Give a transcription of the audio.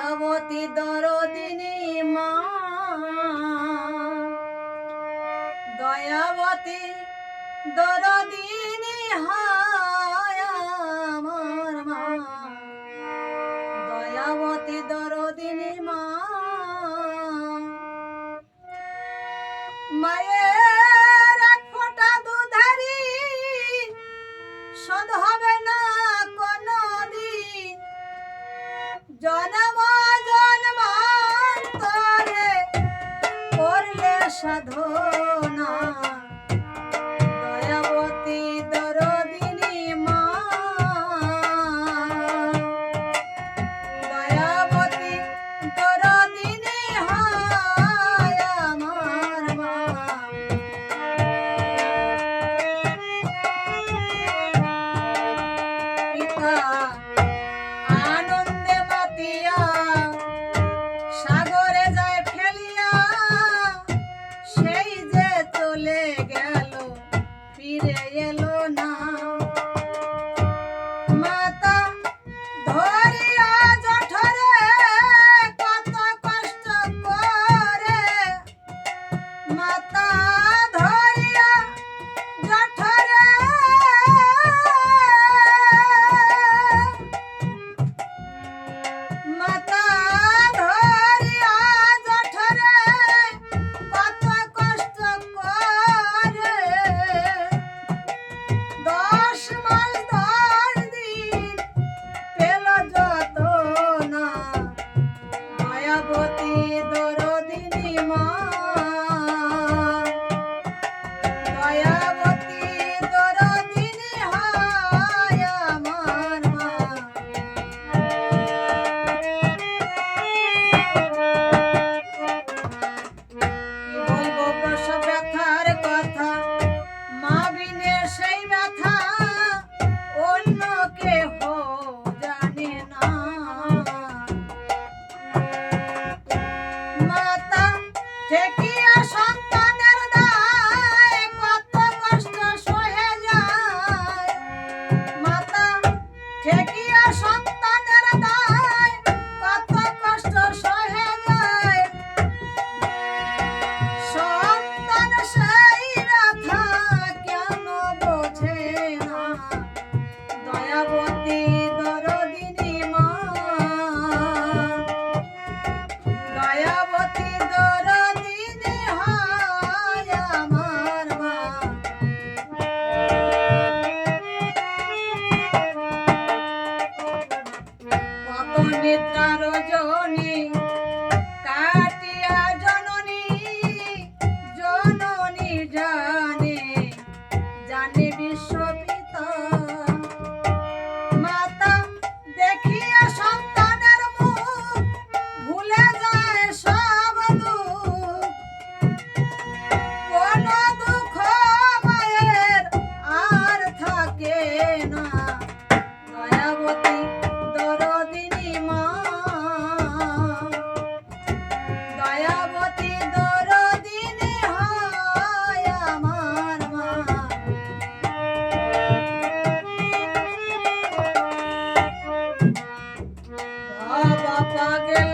দয়াবতী দরদিনী মা, দয়াবতী দরদিনী হায় আমার মা, দয়াবতী দরদিনী মা। মায়ের এক ফোঁটা দুধারি শোধ হবে না কোনদিন, জন্ম জন্মান্তরে করলে সাধনা। দয়াবতী দরদিনী মা, দয়াবতী দরদিনী হায় আমার মা। পিতা আনন্দে মাতিয়া সাগরে যায় ফেলিয়া, সেই যে চলে গেল ফিরে এলো না। মাতা ধরিয়া জঠরে কত কষ্ট করে, মাতা ধরিয়া জঠরে মাতা ধরিয়া জঠরে কত কষ্ট করে, 10 মাস 10 দিন পেল যতনা। দয়াবতী দরদিনী মা, দয়াবতী দরদিনী হায় আমার মা। কি বলবো প্রসব ব্যথার কথা, মা বিনে সেই ব্যথা অন্য কেহ জানে না। মাতা ঠেকিয়া সন্তানের দায় কত কষ্ট সহে যায়, মাতা ঠেকিয়া সন্তানের দায় কত কষ্ট সহে যায়। সন্তান সেই ব্যথা কেন বোঝে না। দয়াবতী দরদিনী মা, দয়াবতী দরদিনী হায় আমার মা। কত নিদ্রা রজনী কাটিয়া জননী, জননী জানে জানে বিশ্বপিতা। মাতা দেখিয়া সন্তানের মুখ ভুলে যায় সব দুঃখ, কোন দুঃখ মায়ের আর থাকে না। দয়াবতী দরদিনী মা, দয়াবতী দরদিনী হায় আমার মা। বাবা গেল